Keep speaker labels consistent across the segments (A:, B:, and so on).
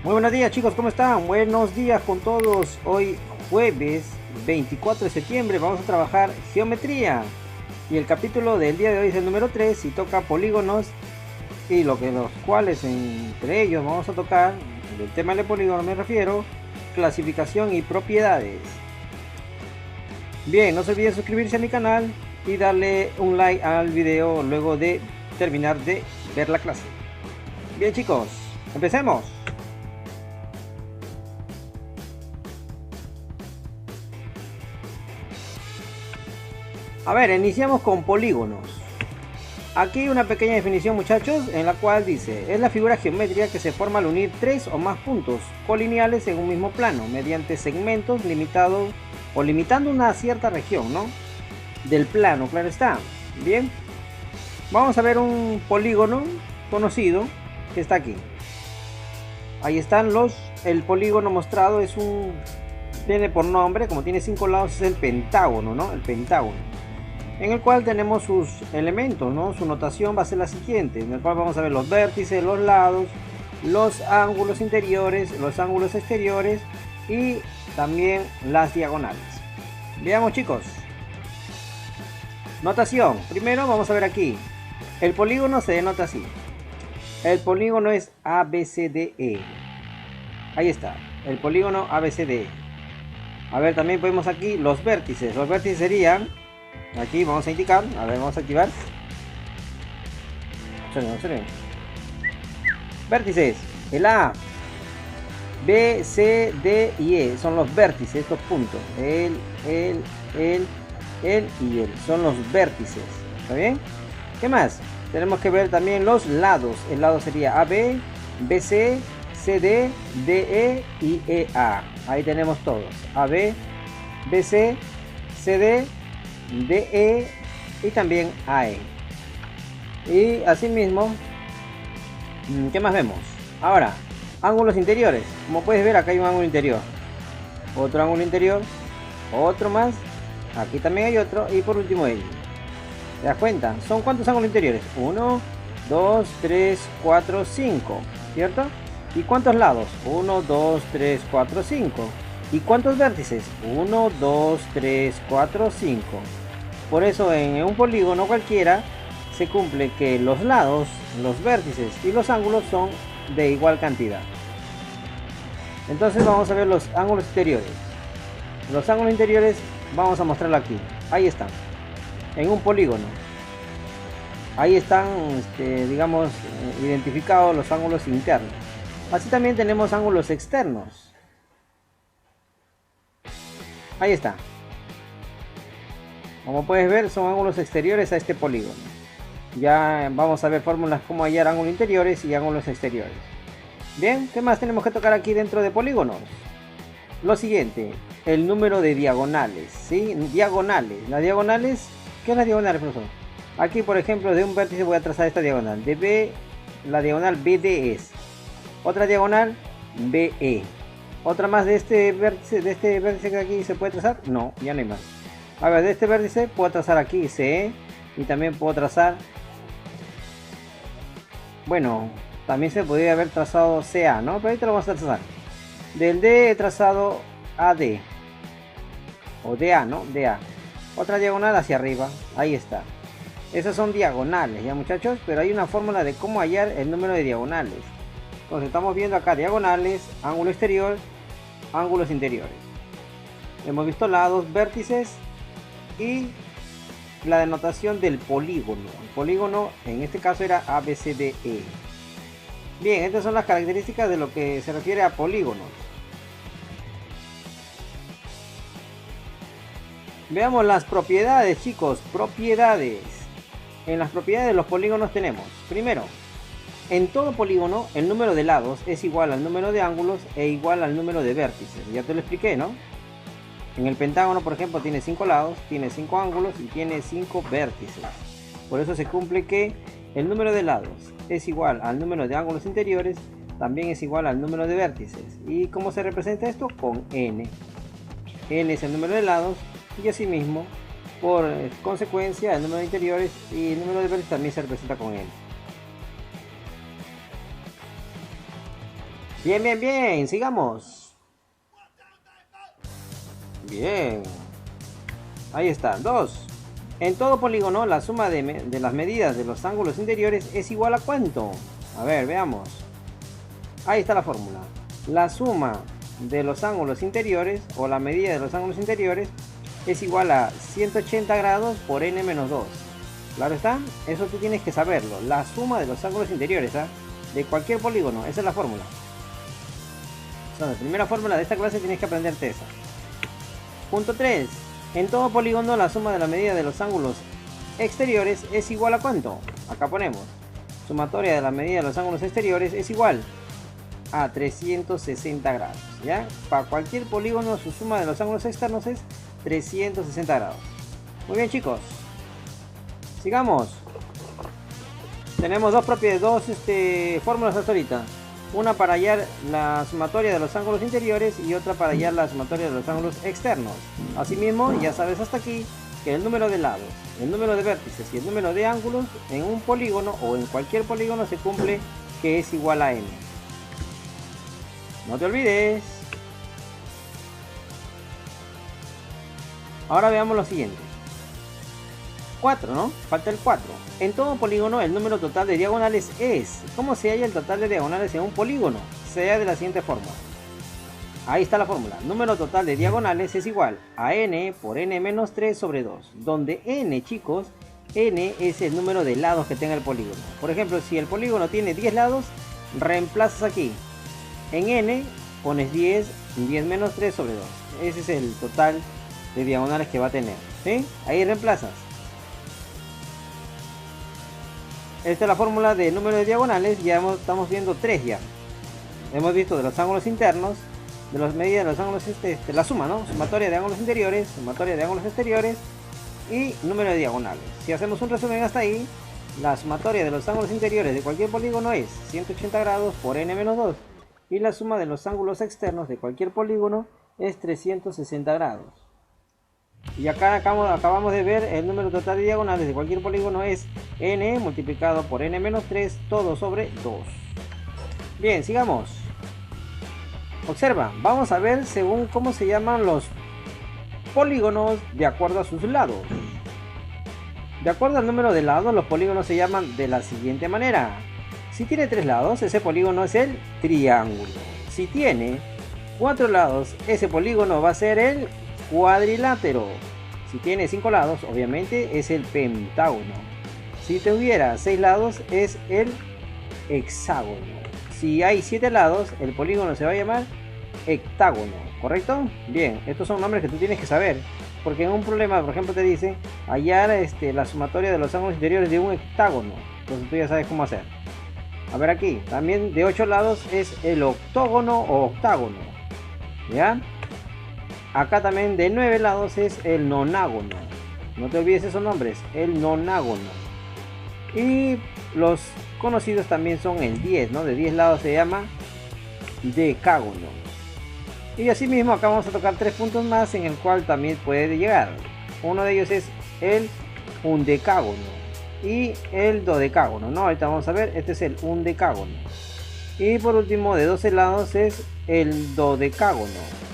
A: Muy buenos días chicos, ¿cómo están? Buenos días con todos. Hoy jueves 24 de septiembre vamos a trabajar geometría. Y el capítulo del día de hoy es el número 3 y toca polígonos y los cuales entre ellos vamos a tocar, del tema del polígono me refiero, clasificación y propiedades. Bien, no se olviden suscribirse a mi canal y darle un like al video luego de terminar de ver la clase. Bien chicos, empecemos. A ver, iniciamos con polígonos. Aquí hay una pequeña definición, muchachos, en la cual dice: es la figura geométrica que se forma al unir tres o más puntos colineales en un mismo plano mediante segmentos limitados o limitando una cierta región, ¿no?, del plano, claro está. Bien, vamos a ver un polígono conocido que está aquí. Ahí están el polígono mostrado tiene por nombre, como tiene 5 lados, es el pentágono, ¿no? El pentágono, en el cual tenemos sus elementos, ¿no? Su notación va a ser la siguiente, en el cual vamos a ver los vértices, los lados, los ángulos interiores, los ángulos exteriores y también las diagonales. Veamos chicos. Notación. Primero vamos a ver aquí. El polígono se denota así. El polígono es ABCDE. Ahí está. El polígono ABCDE. A ver, también podemos aquí los vértices. Los vértices serían... Aquí vamos a indicar. A ver, vamos a activar. Vértices. El A, B, C, D y E son los vértices. Estos puntos. El y el. Son los vértices. ¿Está bien? ¿Qué más? Tenemos que ver también los lados. El lado sería AB, BC, CD, DE y EA. Ahí tenemos todos. AB, BC, CD, DE y también AE. Y asimismo, ¿qué más vemos? Ahora, ángulos interiores. Como puedes ver, acá hay un ángulo interior. Otro ángulo interior. Otro más. Aquí también hay otro. Y por último ellos. ¿Te das cuenta? ¿Son cuántos ángulos interiores? 1, 2, 3, 4, 5. ¿Cierto? ¿Y cuántos lados? 1, 2, 3, 4, 5. ¿Y cuántos vértices? 1, 2, 3, 4, 5. Por eso en un polígono cualquiera se cumple que los lados, los vértices y los ángulos son de igual cantidad. Entonces vamos a ver los ángulos exteriores. Los ángulos interiores vamos a mostrarlo aquí. Ahí están. En un polígono. Ahí están, digamos, identificados los ángulos internos. Así también tenemos ángulos externos. Ahí está. Como puedes ver, son ángulos exteriores a este polígono. Ya vamos a ver fórmulas como hallar ángulos interiores y ángulos exteriores. Bien, ¿qué más tenemos que tocar aquí dentro de polígonos? Lo siguiente, el número de diagonales, ¿sí? Diagonales. Las diagonales, ¿qué es la diagonal, profesor? Aquí, por ejemplo, de un vértice voy a trazar esta diagonal. De B, la diagonal BD es. Otra diagonal, BE. Otra más de este vértice que aquí se puede trazar. No, ya no hay más. A ver, de este vértice puedo trazar aquí CE. Y también puedo trazar... Bueno, también se podría haber trazado CA, ¿no? Pero ahorita lo vamos a trazar. Del D he trazado AD. O DA, ¿no? DA. Otra diagonal hacia arriba. Ahí está. Esas son diagonales, ¿ya muchachos? Pero hay una fórmula de cómo hallar el número de diagonales. Entonces estamos viendo acá diagonales, ángulo exterior, ángulos interiores. Hemos visto lados, vértices y la denotación del polígono. El polígono en este caso era ABCDE. Bien, estas son las características de lo que se refiere a polígonos. Veamos las propiedades, chicos. Propiedades. En las propiedades de los polígonos tenemos, primero, en todo polígono el número de lados es igual al número de ángulos e igual al número de vértices. Ya te lo expliqué, ¿no? En el pentágono, por ejemplo, tiene 5 lados, tiene 5 ángulos y tiene 5 vértices. Por eso se cumple que el número de lados es igual al número de ángulos interiores, también es igual al número de vértices. ¿Y cómo se representa esto? Con n. N es el número de lados y asimismo, por consecuencia, el número de interiores y el número de vértices también se representa con n. Bien, bien, bien, sigamos. Bien. Ahí está. 2. En todo polígono, la suma de las medidas de los ángulos interiores es igual a ¿cuánto? A ver, veamos. Ahí está la fórmula. La suma de los ángulos interiores, o la medida de los ángulos interiores, es igual a 180 grados por n menos 2. Claro está, eso tú tienes que saberlo. La suma de los ángulos interiores, ¿eh? De cualquier polígono, esa es la fórmula. La primera fórmula de esta clase tienes que aprenderte esa. Punto 3. En todo polígono, la suma de la medida de los ángulos exteriores es igual a ¿cuánto? Acá ponemos. Sumatoria de la medida de los ángulos exteriores es igual a 360 grados. ¿Ya? Para cualquier polígono, su suma de los ángulos externos es 360 grados. Muy bien, chicos. Sigamos. Tenemos dos fórmulas hasta ahorita. Una para hallar la sumatoria de los ángulos interiores y otra para hallar la sumatoria de los ángulos externos. Asimismo, ya sabes hasta aquí que el número de lados, el número de vértices y el número de ángulos en un polígono o en cualquier polígono se cumple que es igual a n. No te olvides. Ahora veamos lo siguiente. 4, ¿no? Falta el 4. En todo polígono el número total de diagonales es. ¿Cómo se halla el total de diagonales en un polígono? Se halla de la siguiente forma. Ahí está la fórmula. Número total de diagonales es igual a n por n menos 3 sobre 2. Donde n, chicos, n es el número de lados que tenga el polígono. Por ejemplo, si el polígono tiene 10 lados, reemplazas aquí. En n pones 10 menos 3 sobre 2. Ese es el total de diagonales que va a tener. ¿Sí? Ahí reemplazas. Esta es la fórmula de número de diagonales. Ya estamos viendo 3 ya. Hemos visto de los ángulos internos, de las medidas de los ángulos, la suma, ¿no? Sumatoria de ángulos interiores, sumatoria de ángulos exteriores y número de diagonales. Si hacemos un resumen hasta ahí, la sumatoria de los ángulos interiores de cualquier polígono es 180 grados por n menos 2. Y la suma de los ángulos externos de cualquier polígono es 360 grados. Y acá acabamos de ver el número total de diagonales de cualquier polígono es n multiplicado por n menos 3 todo sobre 2. Bien, sigamos. Observa, vamos a ver según cómo se llaman los polígonos de acuerdo a sus lados. De acuerdo al número de lados, los polígonos se llaman de la siguiente manera. Si tiene 3 lados, ese polígono es el triángulo. Si tiene 4 lados, ese polígono va a ser el cuadrilátero. Si tiene 5 lados, obviamente es el pentágono. Si tuviera 6 lados, es el hexágono. Si hay 7 lados, el polígono se va a llamar hectágono, ¿correcto? Bien, estos son nombres que tú tienes que saber, porque en un problema, por ejemplo, te dice hallar la sumatoria de los ángulos interiores de un hectágono. Entonces tú ya sabes cómo hacer. A ver aquí, también de 8 lados es el octógono o octágono. ¿Ya? Acá también de 9 lados es el nonágono. No te olvides esos nombres, el nonágono. Y los conocidos también son el 10, ¿no? De 10 lados se llama decágono. Y así mismo acá vamos a tocar 3 puntos más en el cual también puede llegar. Uno de ellos es el undecágono y el dodecágono, ¿no? Ahorita vamos a ver, este es el undecágono. Y por último, de 12 lados es el dodecágono.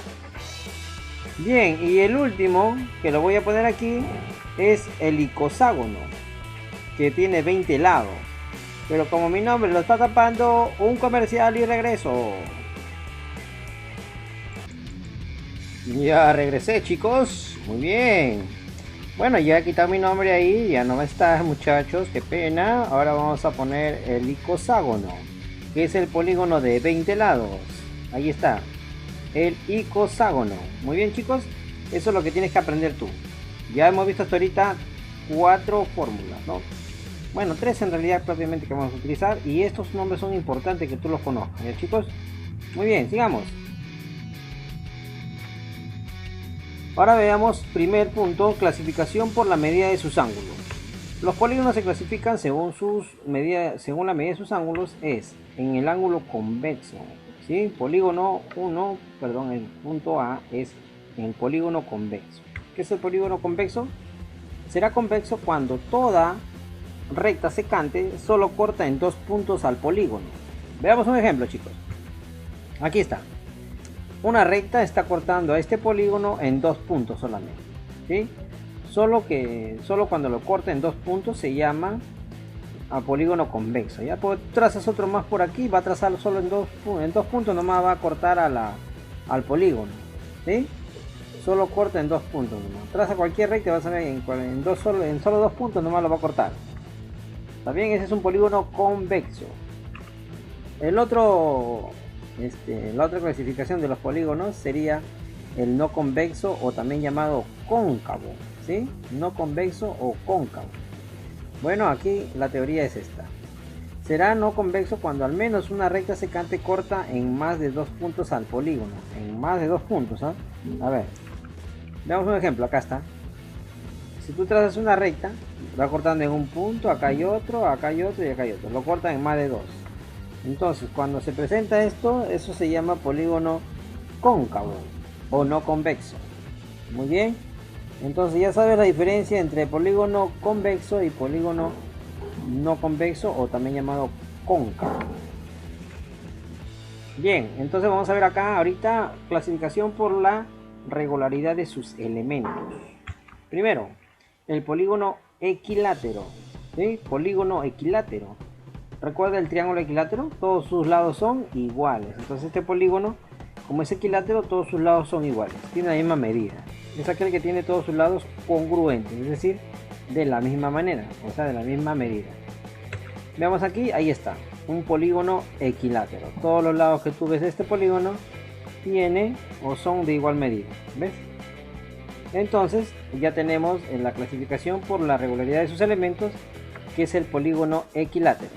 A: Bien, y el último que lo voy a poner aquí es el icoságono, que tiene 20 lados. Pero como mi nombre lo está tapando, un comercial y regreso. Ya regresé, chicos. Muy bien. Bueno, ya he quitado mi nombre ahí, ya no está, muchachos, qué pena. Ahora vamos a poner el icoságono, que es el polígono de 20 lados. Ahí está, el icoságono. Muy bien, chicos, eso es lo que tienes que aprender tú. Ya hemos visto hasta ahorita 4 fórmulas, ¿no? Bueno, 3 en realidad propiamente que vamos a utilizar, y estos nombres son importantes que tú los conozcas, ¿ya, chicos? Muy bien, sigamos. Ahora veamos primer punto, clasificación por la medida de sus ángulos. Los polígonos se clasifican según la medida de sus ángulos es en el ángulo convexo, ¿sí? Polígono 1, perdón, el punto A es en el polígono convexo. ¿Qué es el polígono convexo? Será convexo cuando toda recta secante solo corta en 2 puntos al polígono. Veamos un ejemplo, chicos. Aquí está. Una recta está cortando a este polígono en 2 puntos solamente, ¿sí? Solo cuando lo corta en 2 puntos se llama a polígono convexo. Ya pues, trazas otro más por aquí, va a trazar solo en dos puntos, nomás va a cortar al polígono, ¿sí? Solo corta en 2 puntos nomás. Traza cualquier recta, vas a ver en solo 2 puntos nomás lo va a cortar. También ese es un polígono convexo. La otra clasificación de los polígonos sería el no convexo o también llamado cóncavo, ¿sí? No convexo o cóncavo. Bueno, aquí la teoría es esta. Será no convexo cuando al menos una recta secante corta en más de 2 puntos al polígono. En más de 2 puntos, ¿ah? A ver, veamos un ejemplo, acá está. Si tú trazas una recta, va cortando en un punto, acá hay otro y acá hay otro. Lo corta en más de 2. Entonces, cuando se presenta esto, eso se llama polígono cóncavo o no convexo. Muy bien. Entonces ya sabes la diferencia entre polígono convexo y polígono no convexo o también llamado cóncavo. Bien, entonces vamos a ver acá ahorita clasificación por la regularidad de sus elementos. Primero, el polígono equilátero, ¿sí? Polígono equilátero. ¿Recuerda el triángulo equilátero? Todos sus lados son iguales. Entonces este polígono, como es equilátero, todos sus lados son iguales. Tiene la misma medida. Es aquel que tiene todos sus lados congruentes, es decir, de la misma manera, o sea, de la misma medida. Veamos aquí, ahí está, un polígono equilátero. Todos los lados que tú ves de este polígono tiene o son de igual medida, ¿ves? Entonces ya tenemos en la clasificación por la regularidad de sus elementos, que es el polígono equilátero.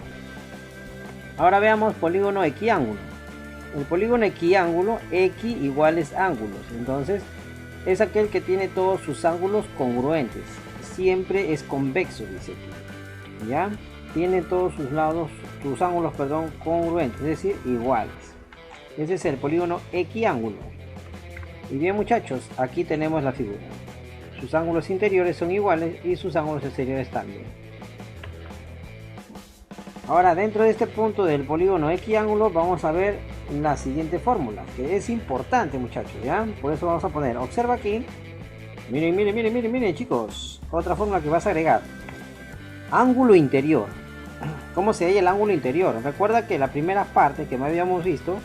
A: Ahora veamos polígono equiángulo. El polígono equiángulo, equi iguales ángulos, entonces es aquel que tiene todos sus ángulos congruentes. Siempre es convexo, dice aquí. ¿Ya? Tiene todos sus lados, sus ángulos, perdón, congruentes, es decir, iguales. Ese es el polígono equiángulo. Y bien, muchachos, aquí tenemos la figura. Sus ángulos interiores son iguales y sus ángulos exteriores también. Ahora, dentro de este punto del polígono equiángulo vamos a ver la siguiente fórmula, que es importante, muchachos, ¿ya? Por eso vamos a poner, observa aquí, miren, chicos, otra fórmula que vas a agregar, ángulo interior. ¿Cómo se halla el ángulo interior? Recuerda que la primera parte que me habíamos visto,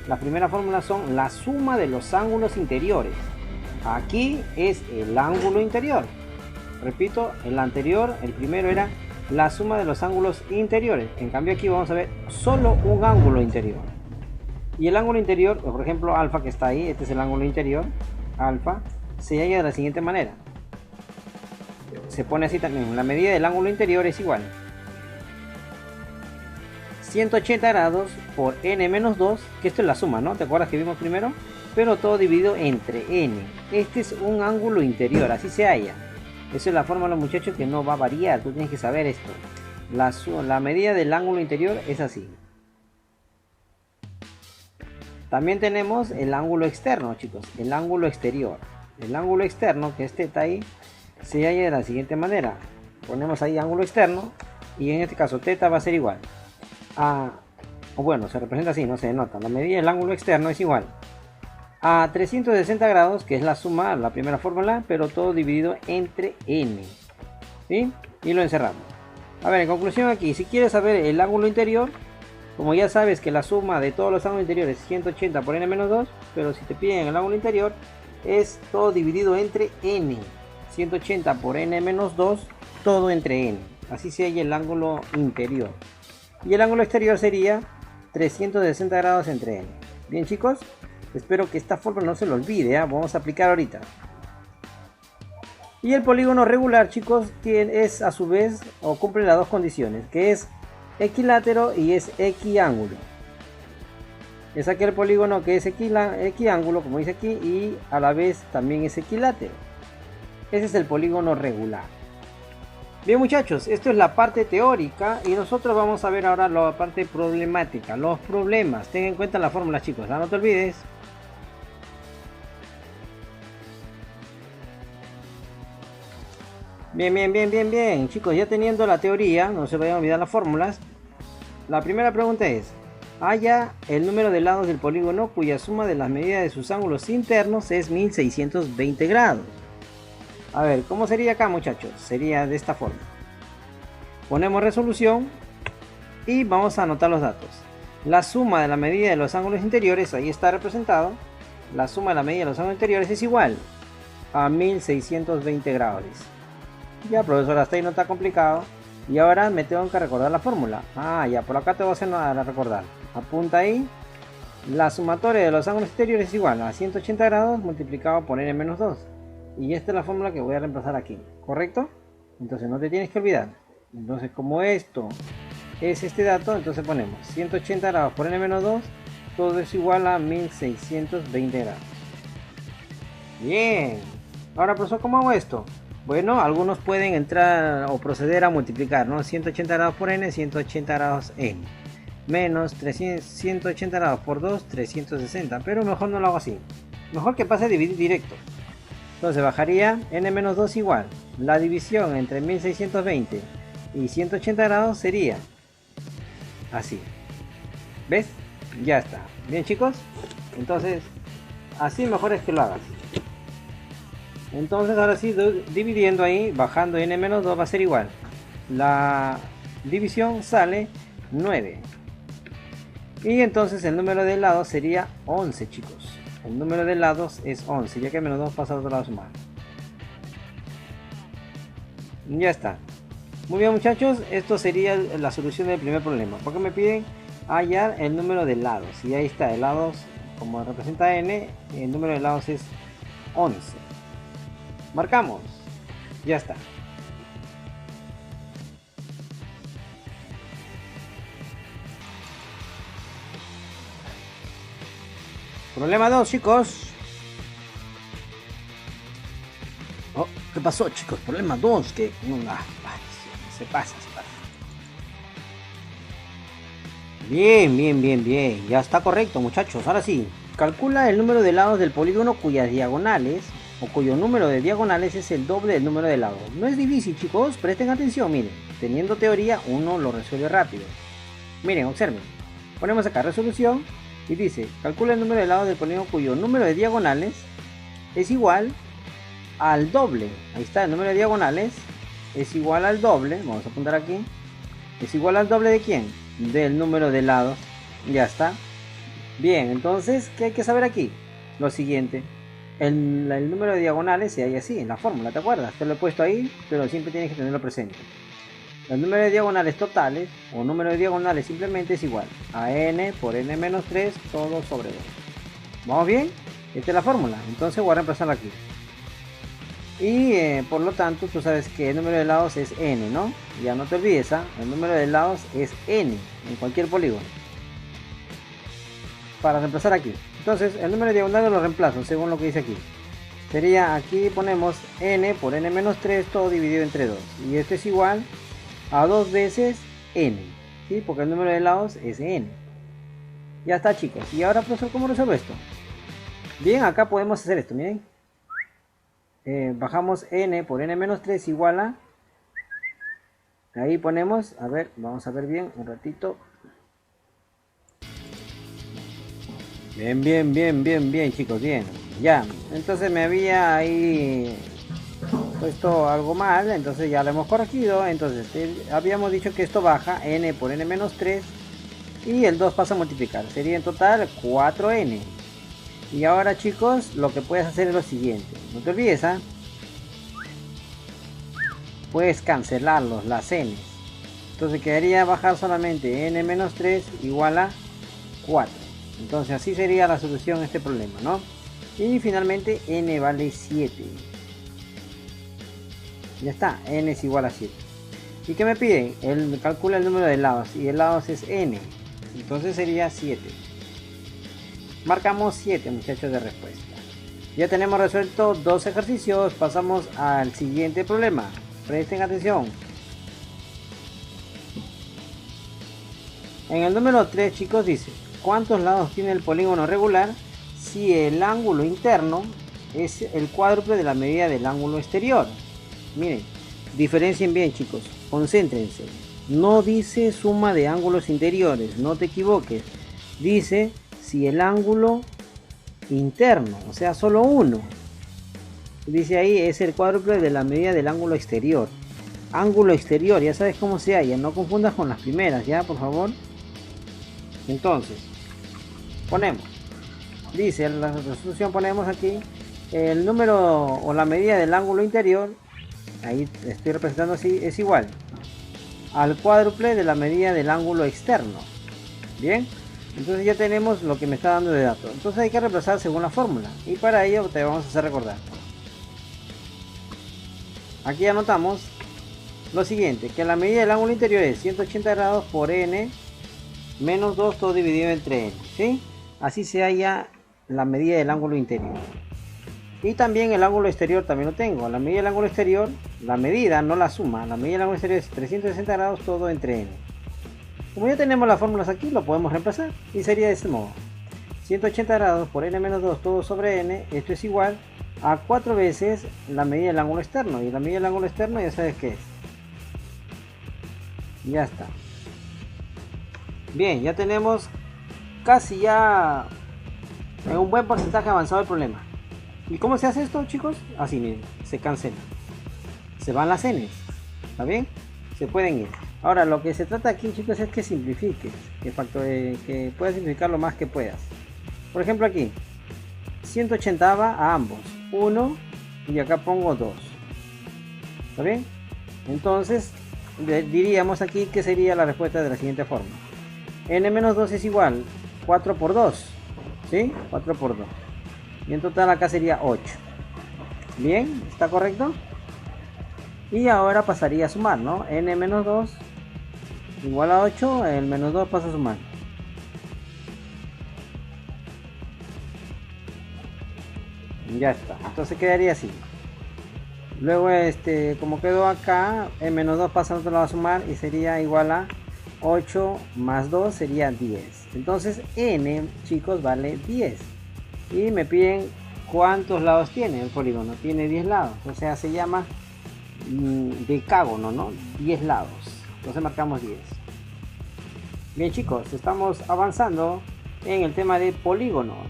A: la primera fórmula son la suma de los ángulos interiores. Aquí es el ángulo interior. Repito, el anterior, el primero era la suma de los ángulos interiores. En cambio aquí vamos a ver solo un ángulo interior. Y el ángulo interior, por ejemplo alfa que está ahí, este es el ángulo interior, alfa, se halla de la siguiente manera. Se pone así también, la medida del ángulo interior es igual 180 grados por n-2, que esto es la suma, ¿no? ¿Te acuerdas que vimos primero? Pero todo dividido entre n. Este es un ángulo interior, así se halla. Esa es la fórmula, muchachos, que no va a variar, tú tienes que saber esto. La medida del ángulo interior es así. También tenemos el ángulo externo, chicos, el ángulo exterior. El ángulo externo, que es θ ahí, se halla de la siguiente manera. Ponemos ahí ángulo externo y en este caso θ va a ser igual a, o bueno, se representa así, no se nota. La medida del ángulo externo es igual a 360 grados, que es la suma, la primera fórmula, pero todo dividido entre n, ¿sí? Y lo encerramos. A ver, en conclusión aquí, si quieres saber el ángulo interior, como ya sabes que la suma de todos los ángulos interiores es 180 por n-2, pero si te piden el ángulo interior, es todo dividido entre n. 180 por n-2, todo entre n. Así se halla el ángulo interior. Y el ángulo exterior sería 360 grados entre n. Bien, chicos, espero que esta fórmula no se lo olvide, ¿eh? Vamos a aplicar ahorita. Y el polígono regular, chicos, que es a su vez, o cumple las dos condiciones, que es equilátero y es equiángulo. Es aquel polígono que es equiángulo, como dice aquí, y a la vez también es equilátero. Ese es el polígono regular. Bien, muchachos, esto es la parte teórica y nosotros vamos a ver ahora la parte problemática, los problemas. Ten en cuenta la fórmula, chicos, no te olvides. Bien, chicos, ya teniendo la teoría, no se vayan a olvidar las fórmulas. La primera pregunta es, Halla el número de lados del polígono cuya suma de las medidas de sus ángulos internos es 1620 grados. A ver, ¿cómo sería acá, muchachos? Sería de esta forma. Ponemos resolución y vamos a anotar los datos. La suma de la medida de los ángulos interiores, ahí está representado. La suma de la medida de los ángulos interiores es igual a 1620 grados. Ya, profesor, hasta ahí no está complicado. Y ahora me tengo que recordar la fórmula. Ya, por acá te voy a hacer recordar. Apunta ahí. La sumatoria de los ángulos exteriores es igual a 180 grados multiplicado por n-2. Y esta es la fórmula que voy a reemplazar aquí. ¿Correcto? Entonces no te tienes que olvidar. Entonces, como esto es este dato, entonces ponemos 180 grados por n-2. Todo es igual a 1620 grados. Bien. Ahora, profesor, ¿cómo hago esto? Bueno, algunos pueden entrar o proceder a multiplicar, ¿no? 180 grados por n, 180 grados n. Menos 180 grados por 2, 360. Pero mejor no lo hago así. Mejor que pase a dividir directo. Entonces bajaría n-2 igual. La división entre 1620 y 180 grados sería así. ¿Ves? Ya está. Bien, chicos. Entonces, así mejor es que lo hagas. Entonces ahora sí, dividiendo ahí, bajando n-2 va a ser igual. La división sale 9. Y entonces el número de lados sería 11, chicos. El número de lados es 11, ya que menos 2 pasa al otro lado a sumar. Ya está. Muy bien, muchachos, esto sería la solución del primer problema. Porque me piden hallar el número de lados. Y ahí está, el lados, como representa n, el número de lados es 11. Marcamos. Ya está. Problema 2, chicos. Oh, ¿qué pasó, chicos? Problema 2. Que se pasa. Bien. Ya está correcto, muchachos. Ahora sí. Calcula el número de lados del polígono cuyas diagonales o cuyo número de diagonales es el doble del número de lados. No es difícil, chicos, presten atención, miren. Teniendo teoría, uno lo resuelve rápido. Miren, observen. Ponemos acá resolución y dice, calcula el número de lados del polígono cuyo número de diagonales es igual al doble. Ahí está, el número de diagonales es igual al doble. Vamos a apuntar aquí. ¿Es igual al doble de quién? Del número de lados. Ya está. Bien, entonces, ¿qué hay que saber aquí? Lo siguiente. El número de diagonales se halla así, en la fórmula, ¿te acuerdas? Te lo he puesto ahí, pero siempre tienes que tenerlo presente. El número de diagonales totales, o número de diagonales simplemente es igual a n por n-3, todo sobre 2. ¿Vamos bien? Esta es la fórmula, entonces voy a reemplazarla aquí. Y por lo tanto, tú sabes que el número de lados es n, ¿no? Ya no te olvides, el número de lados es n, en cualquier polígono. Para reemplazar aquí. Entonces, el número de diagonales lo reemplazo según lo que dice aquí. Sería, aquí ponemos n por n-3, todo dividido entre 2. Y esto es igual a 2 veces n. ¿Sí? Porque el número de lados es n. Ya está, chicos. Y ahora, profesor, ¿cómo resuelvo esto? Bien, acá podemos hacer esto, miren. Bajamos n por n-3 igual a... Ahí ponemos, a ver, vamos a ver bien, un ratito. Bien, chicos, bien. Ya, entonces me había ahí puesto algo mal, entonces ya lo hemos corregido. Entonces habíamos dicho que esto baja n por n-3 y el 2 pasa a multiplicar. Sería en total 4n. Y ahora, chicos, lo que puedes hacer es lo siguiente. No te olvides, puedes cancelarlos, las n. Entonces quedaría bajar solamente n-3 igual a 4. Entonces así sería la solución a este problema, ¿no? Y finalmente n vale 7. Ya está, n es igual a 7. ¿Y qué me piden? Él calcula el número de lados y el lados es n. Entonces sería 7. Marcamos 7, muchachos, de respuesta. Ya tenemos resuelto 2 ejercicios. Pasamos al siguiente problema. Presten atención. En el número 3, chicos, dice: ¿cuántos lados tiene el polígono regular si el ángulo interno es el cuádruple de la medida del ángulo exterior? Miren, diferencien bien, chicos, concéntrense. No dice suma de ángulos interiores, no te equivoques. Dice si el ángulo interno, o sea, solo uno. Dice ahí es el cuádruple de la medida del ángulo exterior. Ángulo exterior, ya sabes cómo se halla, no confundas con las primeras, ya, por favor. Entonces, ponemos, dice en la resolución, ponemos aquí el número o la medida del ángulo interior, ahí estoy representando así, es igual al cuádruple de la medida del ángulo externo. Bien, entonces ya tenemos lo que me está dando de dato. Entonces hay que reemplazar según la fórmula, y para ello te vamos a hacer recordar. Aquí anotamos lo siguiente, que la medida del ángulo interior es 180 grados por n menos 2 todo dividido entre n, ¿sí? Así se halla la medida del ángulo interior. Y también el ángulo exterior también lo tengo. La medida del ángulo exterior, la medida, no la suma, la medida del ángulo exterior es 360 grados todo entre n. Como ya tenemos las fórmulas aquí, lo podemos reemplazar y sería de este modo: 180 grados por n menos 2 todo sobre n, esto es igual a 4 veces la medida del ángulo externo, y la medida del ángulo externo ya sabes qué es. Ya está. Bien, ya tenemos casi ya en un buen porcentaje avanzado el problema. ¿Y cómo se hace esto, chicos? Así, miren, se cancela, se van las n's, ¿está bien? Se pueden ir. Ahora, lo que se trata aquí, chicos, es que simplifiques, que puedas simplificar lo más que puedas. Por ejemplo, aquí 180 a ambos, 1 y acá pongo 2, ¿está bien? Entonces diríamos aquí que sería la respuesta de la siguiente forma: n-2 es igual 4 por 2, ¿sí? 4 por 2, y en total acá sería 8. Bien, ¿está correcto? Y ahora pasaría a sumar, ¿no? n-2 igual a 8, el menos 2 pasa a sumar. Ya está, entonces quedaría así. Luego, como quedó acá, el menos 2 pasa al otro lado a sumar y sería igual a 8 más 2 sería 10. Entonces n, chicos, vale 10. Y me piden cuántos lados tiene el polígono. Tiene 10 lados, o sea, se llama decágono, ¿no? 10 lados. Entonces marcamos 10. Bien, chicos, estamos avanzando en el tema de polígonos.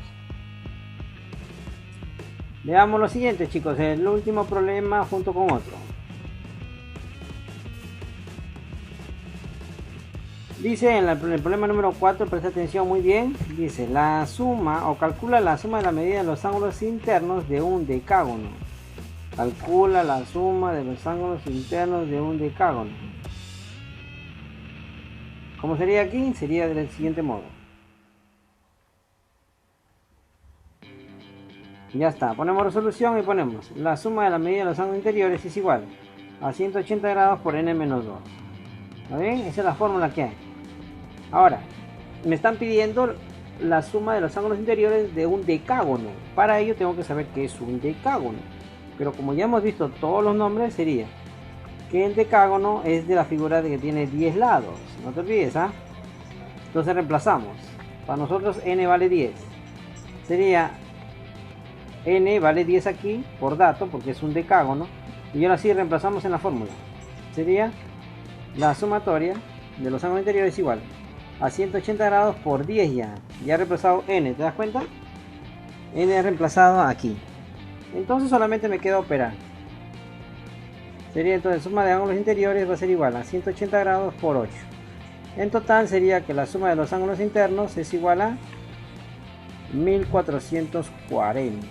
A: Veamos lo siguiente, chicos, el último problema junto con otro. Dice en el problema número 4, presta atención muy bien, dice la suma o calcula la suma de la medida de los ángulos internos de un decágono. Calcula la suma de los ángulos internos de un decágono. ¿Cómo sería aquí? Sería del siguiente modo. Ya está, ponemos resolución y ponemos la suma de la medida de los ángulos interiores es igual a 180 grados por n menos 2. ¿Está bien? Esa es la fórmula que hay. Ahora, me están pidiendo la suma de los ángulos interiores de un decágono. Para ello tengo que saber qué es un decágono. Pero como ya hemos visto todos los nombres, sería que el decágono es de la figura de que tiene 10 lados. No te olvides, ¿ah? Entonces reemplazamos. Para nosotros n vale 10. Sería n vale 10 aquí por dato, porque es un decágono. Y ahora sí reemplazamos en la fórmula. Sería la sumatoria de los ángulos interiores igual a 180 grados por 10 ya. Ya he reemplazado n, ¿te das cuenta? N he reemplazado aquí. Entonces solamente me queda operar. Sería entonces suma de ángulos interiores va a ser igual a 180 grados por 8. En total sería que la suma de los ángulos internos es igual a 1440.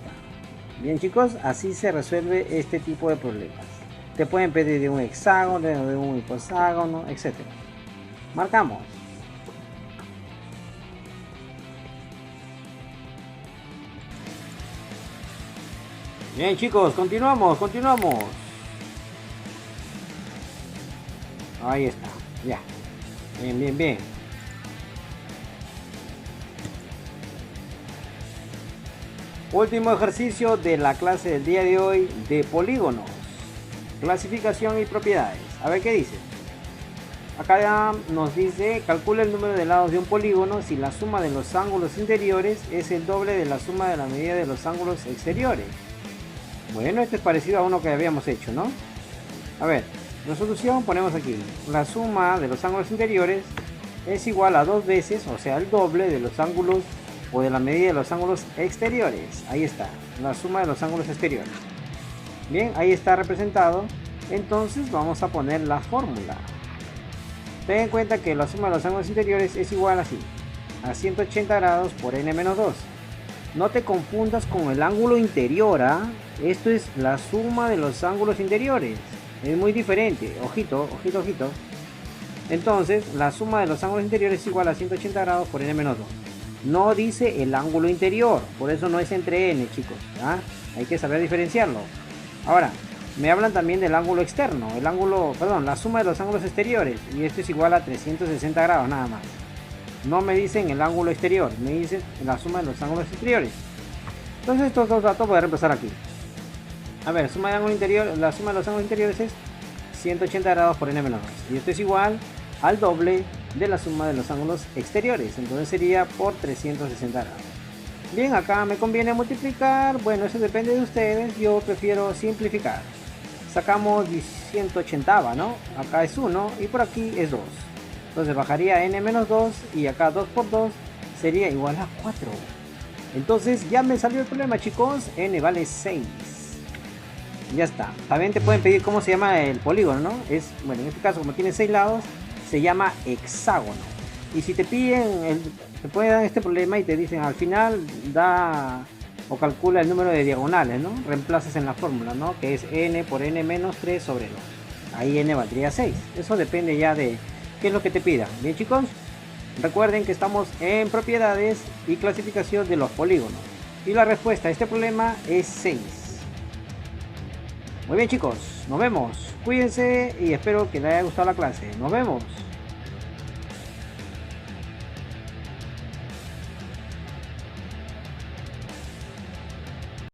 A: Bien, chicos, así se resuelve este tipo de problemas. Te pueden pedir de un hexágono, de un hipohexágono, etc. Marcamos. Bien, chicos, continuamos. Ahí está, ya. Bien. Último ejercicio de la clase del día de hoy de polígonos. Clasificación y propiedades. A ver qué dice. Acá ya nos dice, calcula el número de lados de un polígono si la suma de los ángulos interiores es el doble de la suma de la medida de los ángulos exteriores. Bueno, esto es parecido a uno que habíamos hecho, ¿no? A ver, resolución, ponemos aquí la suma de los ángulos interiores es igual a 2 veces, o sea, el doble de los ángulos o de la medida de los ángulos exteriores. Ahí está, la suma de los ángulos exteriores. Bien, ahí está representado. Entonces vamos a poner la fórmula. Ten en cuenta que la suma de los ángulos interiores es igual así, a 180 grados por n menos 2. No te confundas con el ángulo interior, ¿ah? Esto es la suma de los ángulos interiores. Es muy diferente. Ojito, ojito, ojito. Entonces, la suma de los ángulos interiores es igual a 180 grados por n menos 2. No dice el ángulo interior, por eso no es entre n, chicos. ¿Ah? Hay que saber diferenciarlo. Ahora, me hablan también del ángulo externo, la suma de los ángulos exteriores, y esto es igual a 360 grados nada más. No me dicen el ángulo exterior, me dicen la suma de los ángulos exteriores. Entonces estos dos datos voy a reemplazar aquí. A ver, suma de ángulo interior, la suma de los ángulos interiores es 180 grados por n menos 2, y esto es igual al doble de la suma de los ángulos exteriores, entonces sería por 360 grados. Bien, acá me conviene multiplicar, bueno, eso depende de ustedes, yo prefiero simplificar. Sacamos 180, ¿no? Acá es 1 y por aquí es 2. Entonces bajaría n menos 2 y acá 2 por 2 sería igual a 4. Entonces ya me salió el problema, chicos, n vale 6. Ya está. También te pueden pedir cómo se llama el polígono, ¿no? Bueno, en este caso, como tiene 6 lados, se llama hexágono. Y si te piden, te pueden dar este problema y te dicen al final da o calcula el número de diagonales, ¿no? Reemplazas en la fórmula, ¿no? Que es n por n menos 3 sobre 2. Ahí n valdría 6. Eso depende ya de qué es lo que te pidan. Bien, chicos, recuerden que estamos en propiedades y clasificación de los polígonos. Y la respuesta a este problema es 6. Muy bien, chicos, nos vemos. Cuídense y espero que les haya gustado la clase. Nos vemos.